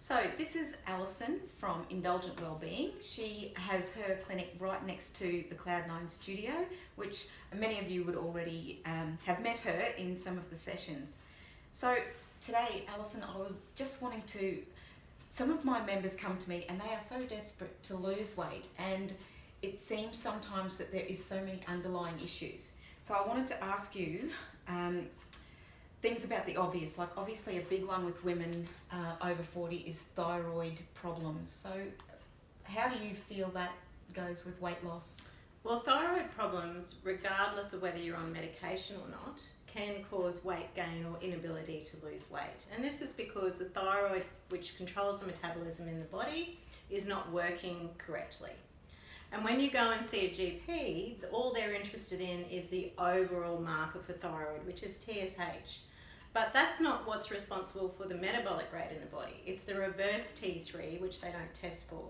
So this is Alison from Indulgent Wellbeing. She has her clinic right next to the Cloud9 studio, which many of you would already have met her in some of the sessions. So today, Alison, I was just wanting to, some of my members come to me and they are so desperate to lose weight, and it seems sometimes that there is so many underlying issues. So I wanted to ask you things about the obvious, like obviously a big one with women over 40 is thyroid problems. So how do you feel that goes with weight loss? Well, thyroid problems, regardless of whether you're on medication or not, can cause weight gain or inability to lose weight. And this is because the thyroid, which controls the metabolism in the body, is not working correctly. And when you go and see a GP, all they're interested in is the overall marker for thyroid, which is TSH. But that's not what's responsible for the metabolic rate in the body. It's the reverse T3, which they don't test for.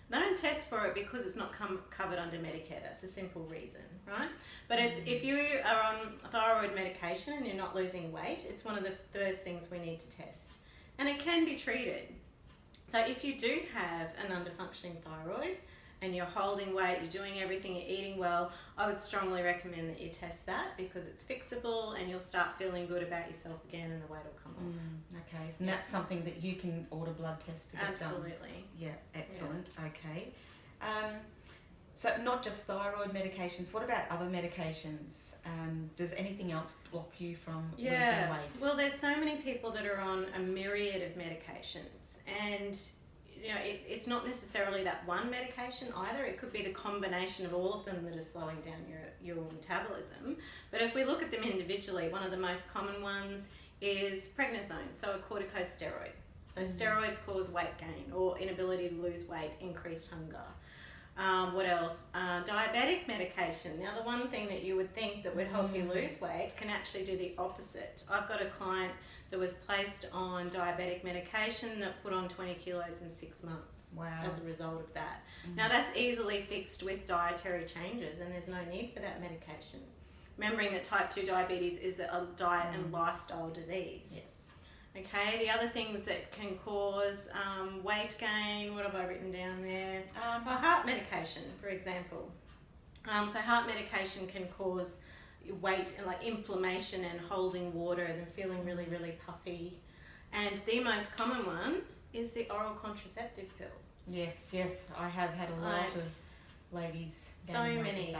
They don't test for it because it's not covered under Medicare. That's a simple reason, right? But it's, if you are on thyroid medication and you're not losing weight, it's one of the first things we need to test. And it can be treated. So if you do have an underfunctioning thyroid, and you're holding weight, you're doing everything, you're eating well, I would strongly recommend that you test that because it's fixable and you'll start feeling good about yourself again and the weight will come off. Okay, and that's something that you can order blood tests to get done? Absolutely. Yeah, excellent. Yeah. Okay. So not just thyroid medications, what about other medications? Does anything else block you from losing weight? Well, there's so many people that are on a myriad of medications, and you know, it's not necessarily that one medication either. It could be the combination of all of them that are slowing down your metabolism. But if we look at them individually, one of the most common ones is prednisone, so a corticosteroid. So steroids cause weight gain or inability to lose weight, increased hunger. What else? Diabetic medication. Now, the one thing that you would think that would help you lose weight can actually do the opposite. I've got a client that was placed on diabetic medication that put on 20 kilos in 6 months. Wow. As a result of that. Now, that's easily fixed with dietary changes, and there's no need for that medication. Remembering that type 2 diabetes is a diet and lifestyle disease. Yes. Okay, the other things that can cause weight gain, what have I written down there? Heart medication, for example. So heart medication can cause weight and like inflammation and holding water and feeling really, really puffy. And the most common one is the oral contraceptive pill. Yes, I have had a lot of ladies so many,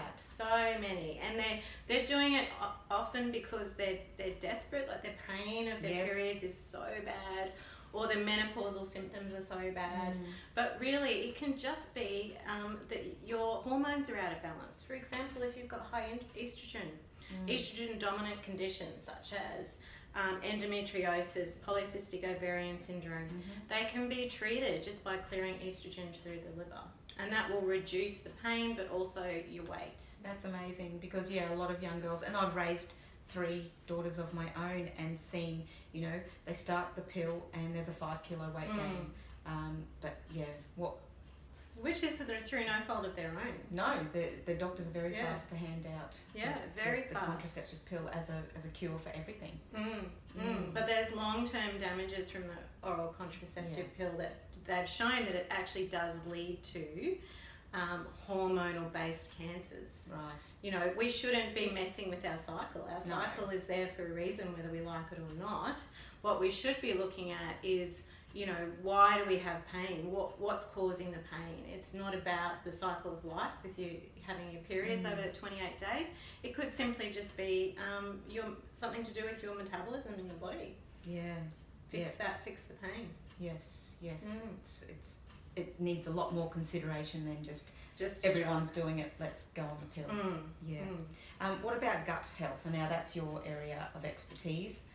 and they're doing it often because they're desperate, like their pain of their periods is so bad, or their menopausal symptoms are so bad. But really, it can just be that your hormones are out of balance. For example, if you've got high estrogen, estrogen dominant conditions such as endometriosis, polycystic ovarian syndrome, they can be treated just by clearing estrogen through the liver, and that will reduce the pain but also your weight. That's amazing, because a lot of young girls, and I've raised 3 daughters of my own and seen, they start the pill and there's a 5 kilo weight gain. Which is through no fault of their own. No, the doctors are very fast to hand out the contraceptive pill as a cure for everything. But there's long-term damages from the oral contraceptive pill that they've shown that it actually does lead to hormonal based cancers. Right. We shouldn't be messing with our cycle. Our cycle is there for a reason, whether we like it or not. What we should be looking at is, why do we have pain? What's causing the pain? It's not about the cycle of life with you having your periods over the 28 days. It could simply just be something to do with your metabolism in the body. Fix the pain. Yes. It needs a lot more consideration than just everyone's doing it, let's go on the pill. What about gut health? And now that's your area of expertise.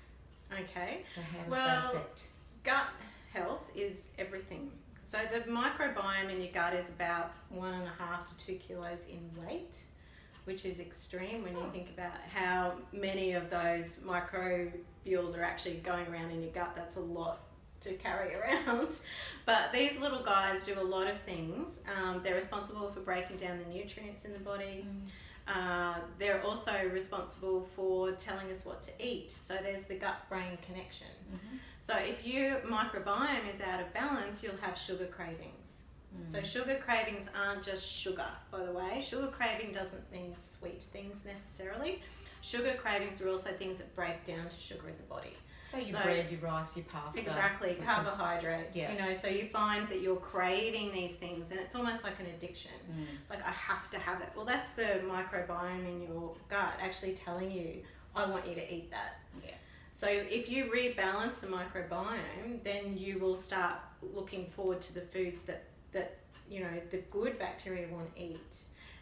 Okay. So how does that affect? Gut health is everything. So the microbiome in your gut is about 1.5 to 2 kilos in weight, which is extreme when you think about how many of those microbials are actually going around in your gut. That's a lot to carry around. But these little guys do a lot of things. They're responsible for breaking down the nutrients in the body. They're also responsible for telling us what to eat. So there's the gut-brain connection. So if your microbiome is out of balance, you'll have sugar cravings. So sugar cravings aren't just sugar, by the way. Sugar craving doesn't mean sweet things necessarily. Sugar cravings are also things that break down to sugar in the body. So your bread, your rice, your pasta. Exactly, carbohydrates. You know, so you find that you're craving these things, and it's almost like an addiction. It's like, I have to have it. Well, that's the microbiome in your gut actually telling you, I want you to eat that. Yeah. So if you rebalance the microbiome, then you will start looking forward to the foods that you know, the good bacteria want to eat.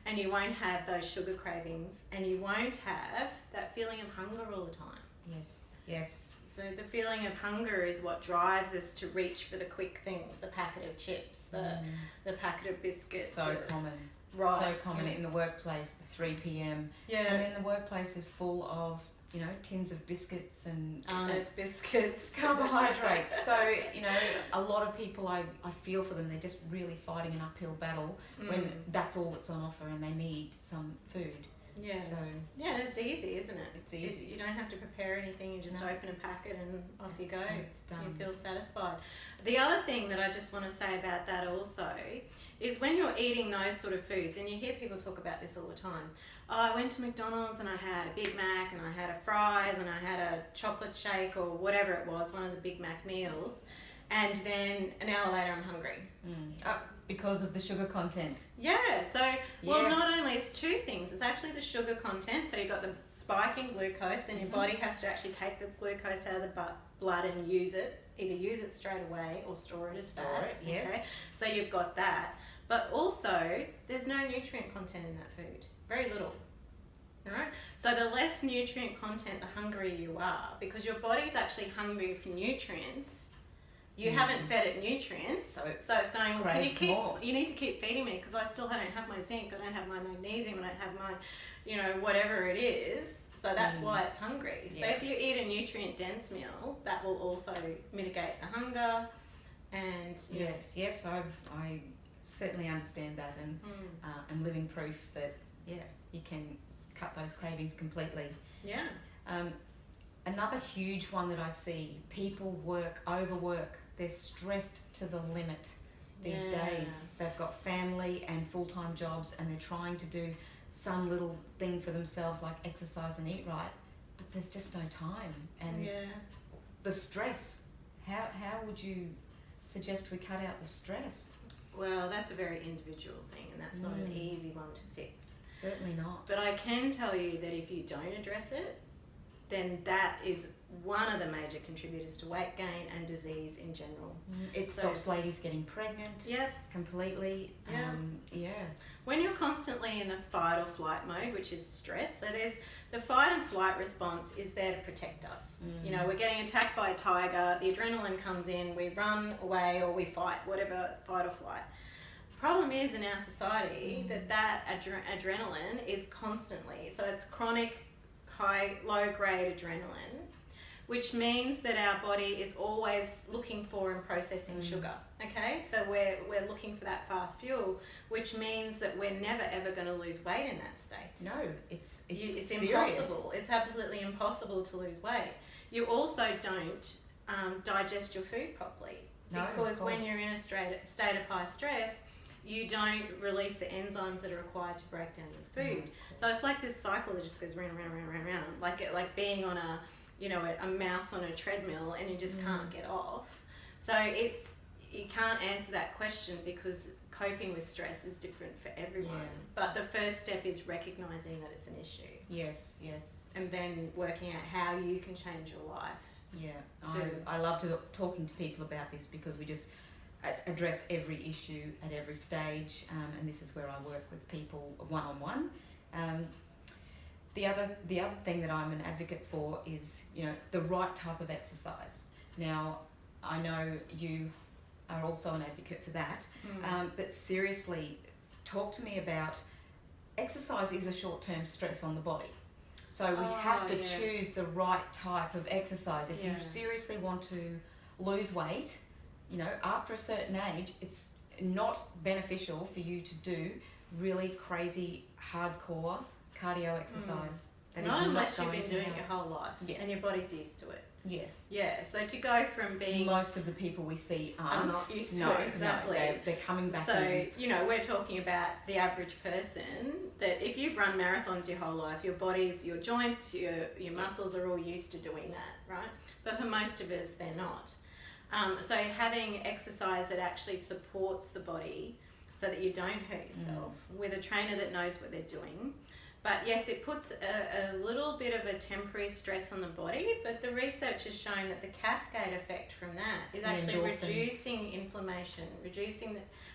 And you won't have those sugar cravings, and you won't have that feeling of hunger all the time. Yes, yes. So the feeling of hunger is what drives us to reach for the quick things, the packet of chips, the packet of biscuits. So common. Rice. So common in the workplace, the 3 p.m. Yeah. And then the workplace is full of, you know, tins of biscuits and Arnott's biscuits. carbohydrates. So, you know, a lot of people, I feel for them, they're just really fighting an uphill battle when that's all that's on offer and they need some food. Yeah. So, yeah, and it's easy, isn't it? It's easy. You don't have to prepare anything, you just open a packet and off you go. It's done. You feel satisfied. The other thing that I just want to say about that also is when you're eating those sort of foods, and you hear people talk about this all the time. Oh, I went to McDonald's and I had a Big Mac and I had a fries and I had a chocolate shake or whatever it was, one of the Big Mac meals, and then an hour later I'm hungry. Because of the sugar content. Yeah, so, well, not only, it's two things. It's actually the sugar content, so you've got the spike in glucose, and your body has to actually take the glucose out of the blood and use it, either use it straight away or store it as fat. Yes. Okay? So you've got that. But also, there's no nutrient content in that food. Very little. Alright? So the less nutrient content, the hungrier you are, because your body's actually hungry for nutrients. You haven't fed it nutrients, so it's going, well, you need to keep feeding me because I still don't have my zinc, I don't have my magnesium, I don't have my, you know, whatever it is. So that's why it's hungry. Yeah. So if you eat a nutrient-dense meal, that will also mitigate the hunger. And Yes, I certainly understand that, and I'm living proof that you can cut those cravings completely. Yeah. Another huge one that I see, people overwork. They're stressed to the limit these days. They've got family and full-time jobs, and they're trying to do some little thing for themselves like exercise and eat right, but there's just no time. And the stress, how would you suggest we cut out the stress? Well, that's a very individual thing, and that's not an easy one to fix. Certainly not. But I can tell you that if you don't address it, then that is one of the major contributors to weight gain and disease in general. It stops ladies getting pregnant. Yep. Completely. When you're constantly in the fight or flight mode, which is stress, so there's the fight and flight response is there to protect us. You know, we're getting attacked by a tiger, the adrenaline comes in, we run away or we fight, whatever, fight or flight. Problem is in our society that adrenaline is constantly, so it's chronic low grade adrenaline, which means that our body is always looking for and processing sugar. Okay, so we're looking for that fast fuel, which means that we're never ever going to lose weight in that state. No, it's impossible. It's absolutely impossible to lose weight. You also don't digest your food properly, because when you're in a state of high stress, you don't release the enzymes that are required to break down your food. So it's like this cycle that just goes round, like being on a mouse on a treadmill, and you just can't get off. So you can't answer that question because coping with stress is different for everyone. But the first step is recognizing that it's an issue. Yes. And then working out how you can change your life. Yeah, I love talking to people about this because we just address every issue at every stage, and this is where I work with people one-on-one. The other thing that I'm an advocate for is, you know, the right type of exercise. Now, I know you are also an advocate for that, but seriously, talk to me about exercise is a short-term stress on the body. So we have to choose the right type of exercise. If you seriously want to lose weight, you know, after a certain age, it's not beneficial for you to do really crazy, hardcore cardio exercise. That not is unless not you've going been to doing help. it your whole life and your body's used to it. Yes. Yeah, so to go from being... Most of the people we see aren't. Are not used to no, it, exactly. No, they're coming back so, in. you know, we're talking about the average person that if you've run marathons your whole life, your bodies, your joints, your muscles are all used to doing that, right? But for most of us, they're not. So having exercise that actually supports the body so that you don't hurt yourself with a trainer that knows what they're doing. But yes, it puts a little bit of a temporary stress on the body, but the research has shown that the cascade effect from that is actually endorphins. reducing inflammation,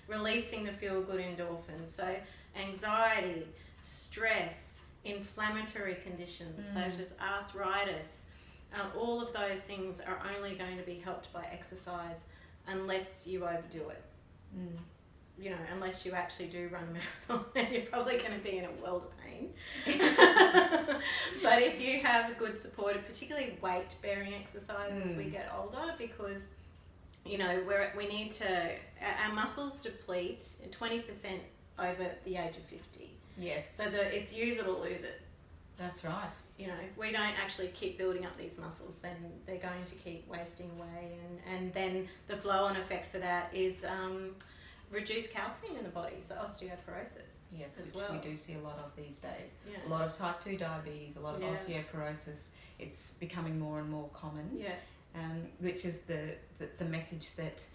releasing the feel-good endorphins. So anxiety, stress, inflammatory conditions such as arthritis, all of those things are only going to be helped by exercise unless you overdo it. You know, unless you actually do run a marathon, then you're probably going to be in a world of pain. But if you have good support, particularly weight-bearing exercise as we get older, because, you know, we need to, our muscles deplete 20% over the age of 50. Yes. So it's use it or lose it. That's right. You know, if we don't actually keep building up these muscles, then they're going to keep wasting away. And then the flow-on effect for that is... reduced calcium in the body, so osteoporosis. Yes, as which well. we do see a lot of these days. Yeah. A lot of type 2 diabetes, a lot of osteoporosis. It's becoming more and more common. Yeah. Which is the message that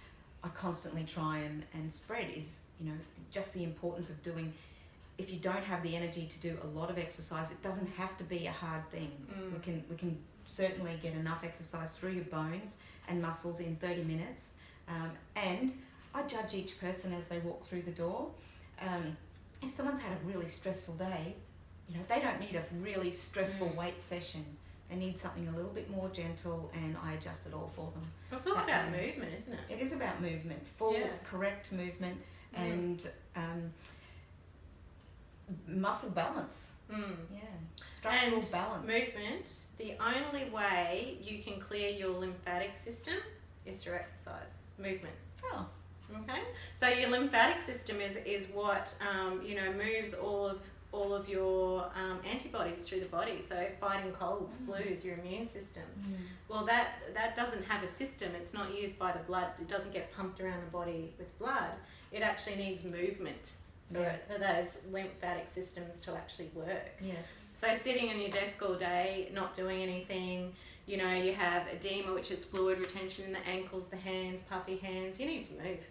I constantly try and spread is, you know, just the importance of doing. If you don't have the energy to do a lot of exercise, it doesn't have to be a hard thing. We can certainly get enough exercise through your bones and muscles in 30 minutes. And I judge each person as they walk through the door. If someone's had a really stressful day, you know, they don't need a really stressful weight session. They need something a little bit more gentle, and I adjust it all for them. It's all about movement, isn't it? It is about movement, full, correct movement, and muscle balance. Structural and balance. Movement, the only way you can clear your lymphatic system is through exercise. Movement. Oh. Okay, so your lymphatic system is what you know, moves all of your antibodies through the body. So fighting colds, flus, your immune system. Well, that doesn't have a system. It's not used by the blood. It doesn't get pumped around the body with blood. It actually needs movement for those lymphatic systems to actually work. Yes. So sitting in your desk all day, not doing anything. You know, you have edema, which is fluid retention in the ankles, the hands, puffy hands. You need to move.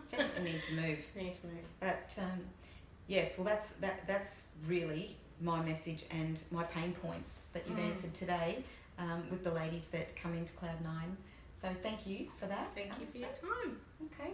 Definitely need to move. Need to move. But yes, well, that's really my message and my pain points that you've answered today with the ladies that come into Cloud9. So thank you for that. Thank you for your time. Okay.